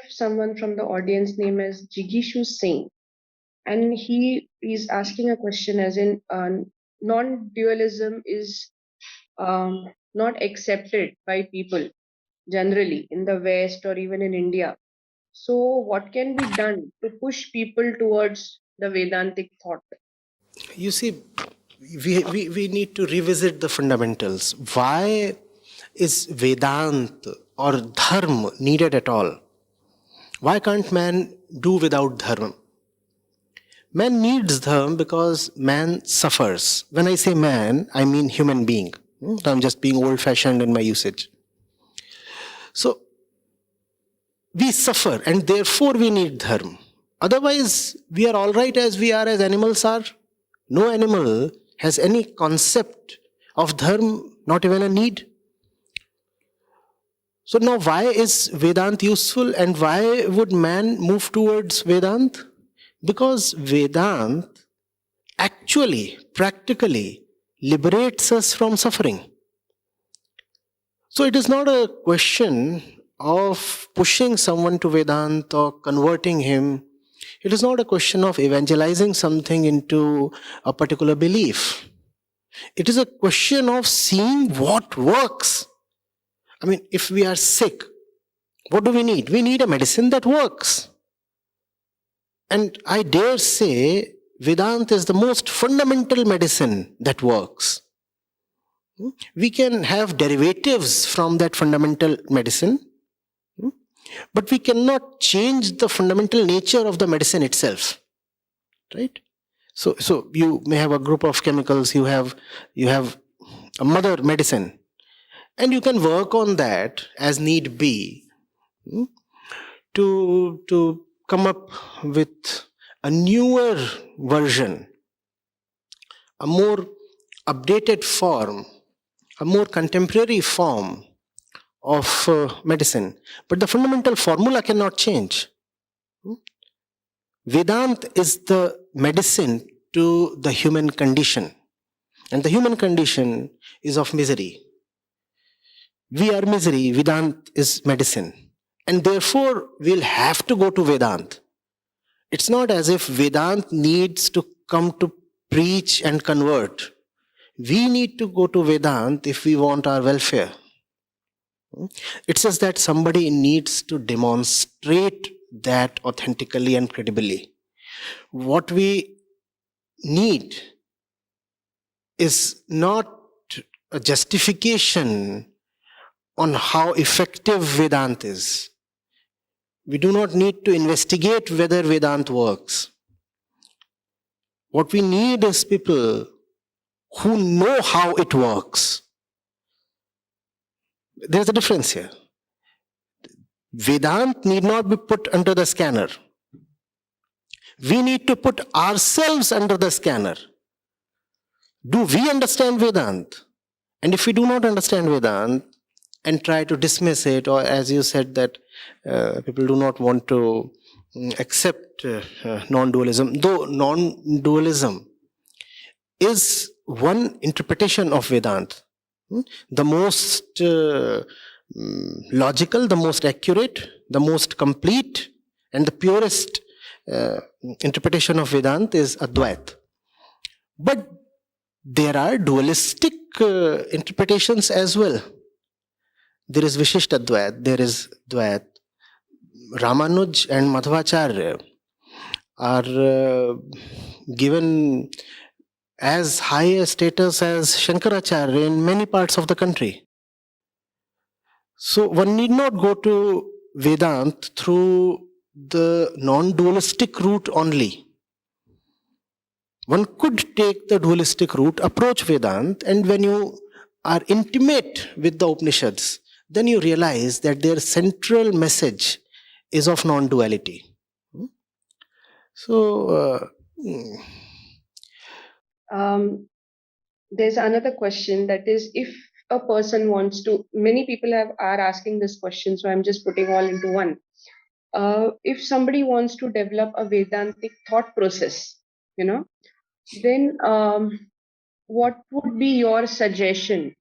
have someone from the audience name as Jigishu Singh, and he is asking a question as in non-dualism is not accepted by people generally in the West or even in India. So, what can be done to push people towards the Vedantic thought? You see, we need to revisit the fundamentals. Why is Vedanta or Dharma needed at all? Why can't man do without Dharma? Man needs Dharma because man suffers. When I say man, I mean human being. I'm just being old-fashioned in my usage. So, we suffer and therefore we need Dharma. Otherwise, we are all right as we are, as animals are. No animal has any concept of dharma, not even a need. So now why is Vedanta useful and why would man move towards Vedanta? Because Vedanta actually, practically liberates us from suffering. So it is not a question of pushing someone to Vedanta or converting him. It is not a question of evangelizing something into a particular belief. It is a question of seeing what works. I mean, if we are sick, what do we need? We need a medicine that works. And I dare say, Vedanta is the most fundamental medicine that works. We can have derivatives from that fundamental medicine, but we cannot change the fundamental nature of the medicine itself. Right? So you may have a group of chemicals, you have a mother medicine, and you can work on that as need be to come up with a newer version, a more updated form, a more contemporary form of medicine. But the fundamental formula cannot change. Vedanta is the medicine to the human condition. And the human condition is of misery. We are misery, Vedanta is medicine. And therefore, we'll have to go to Vedanta. It's not as if Vedanta needs to come to preach and convert. We need to go to Vedanta if we want our welfare. It says that somebody needs to demonstrate that authentically and credibly. What we need is not a justification on how effective Vedanta is. We do not need to investigate whether Vedanta works. What we need is people who know how it works. There's a difference here. Vedanta need not be put under the scanner. We need to put ourselves under the scanner. Do we understand Vedanta? And if we do not understand Vedanta and try to dismiss it, or as you said that people do not want to accept non-dualism, though non-dualism is one interpretation of Vedanta. The most logical, the most accurate, the most complete, and the purest interpretation of Vedanta is Advaita. But there are dualistic interpretations as well. There is Vishishta Advaita, there is Dvaita. Ramanuj and Madhvacharya are given as high a status as Shankaracharya in many parts of the country. So one need not go to Vedanta through the non-dualistic route only. One could take the dualistic route, approach Vedanta, and when you are intimate with the Upanishads, then you realize that their central message is of non-duality. So, there's another question, that is, if a person wants to, many people are asking this question, so I'm just putting all into one. If somebody wants to develop a Vedantic thought process, then what would be your suggestion,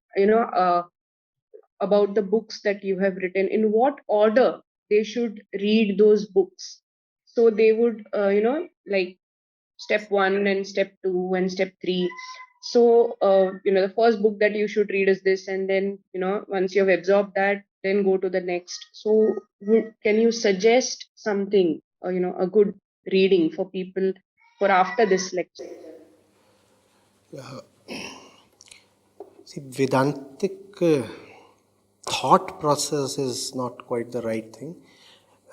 about the books that you have written? In what order they should read those books. So they would, like step 1 and step 2 and step 3. So, the first book that you should read is this, and then, once you have absorbed that, then go to the next. So, can you suggest something, a good reading for people for after this lecture? See, Vedantic thought process is not quite the right thing.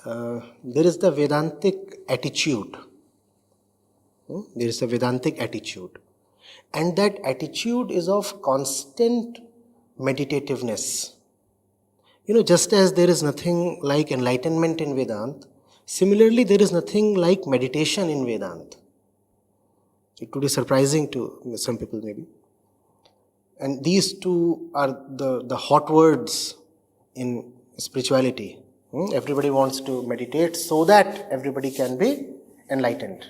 There is the Vedantic attitude. There is a Vedantic attitude. And that attitude is of constant meditativeness. Just as there is nothing like enlightenment in Vedanta, similarly, there is nothing like meditation in Vedanta. It would be surprising to some people, maybe. And these two are the hot words in spirituality. Everybody wants to meditate so that everybody can be enlightened.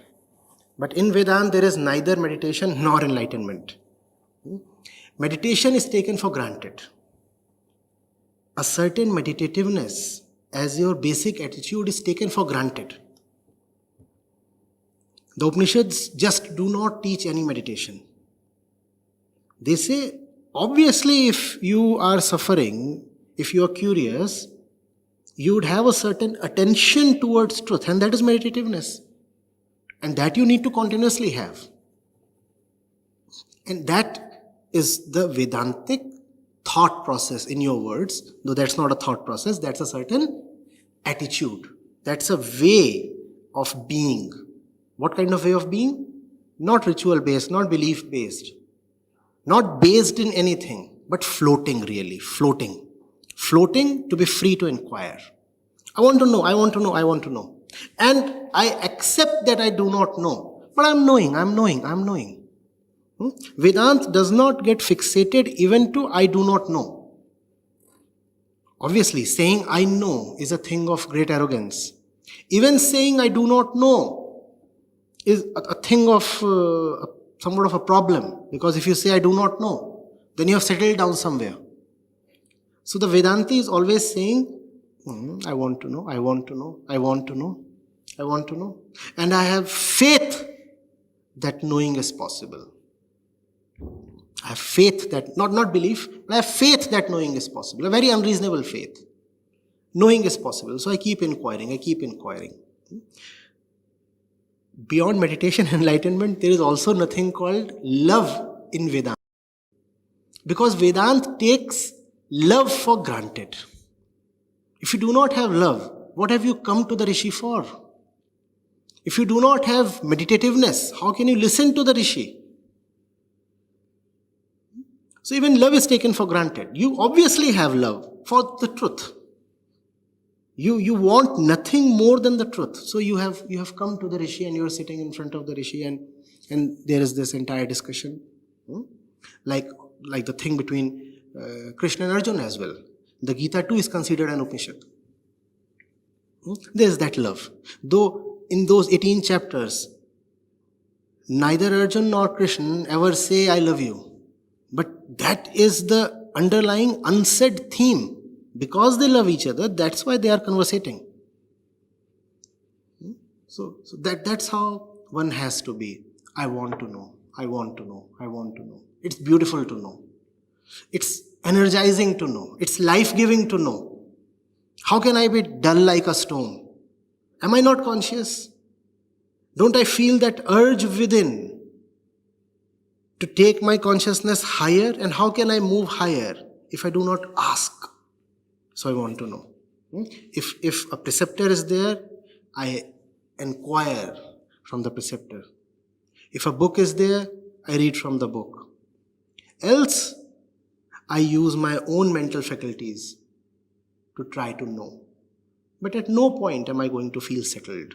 But in Vedanta, there is neither meditation nor enlightenment. Meditation is taken for granted. A certain meditativeness as your basic attitude is taken for granted. The Upanishads just do not teach any meditation. They say, obviously, if you are suffering, if you are curious, you would have a certain attention towards truth, and that is meditativeness. And that you need to continuously have. And that is the Vedantic thought process, in your words, though that's not a thought process, that's a certain attitude. That's a way of being. What kind of way of being? Not ritual based, not belief based, not based in anything, but floating really, floating. Floating to be free to inquire. I want to know, I want to know, I want to know. And I accept that I do not know, but I'm knowing. Vedanta does not get fixated even to I do not know. Obviously, saying I know is a thing of great arrogance. Even saying I do not know is a thing of somewhat of a problem, because if you say I do not know, then you have settled down somewhere. So the Vedanti is always saying, I want to know, I want to know, I want to know, I want to know. And I have faith that knowing is possible. I have faith that, not belief, but I have faith that knowing is possible. A very unreasonable faith. Knowing is possible. So I keep inquiring. Beyond meditation and enlightenment, there is also nothing called love in Vedanta. Because Vedanta takes love for granted. If you do not have love, what have you come to the Rishi for? If you do not have meditativeness, how can you listen to the Rishi? So even love is taken for granted. You obviously have love for the truth. You want nothing more than the truth. So you have come to the Rishi and you are sitting in front of the Rishi and there is this entire discussion. Like the thing between Krishna and Arjuna as well. The Gita too is considered an Upanishad. There is that love. Though in those 18 chapters, neither Arjuna nor Krishna ever say, I love you. But that is the underlying unsaid theme. Because they love each other, that's why they are conversating. So that's how one has to be. I want to know. I want to know. I want to know. It's beautiful to know. It's energizing to know. It's life-giving to know. How can I be dull like a stone? Am I not conscious? Don't I feel that urge within to take my consciousness higher? And how can I move higher if I do not ask? So I want to know. If a preceptor is there, I inquire from the preceptor. If a book is there, I read from the book. Else, I use my own mental faculties to try to know. But at no point am I going to feel settled.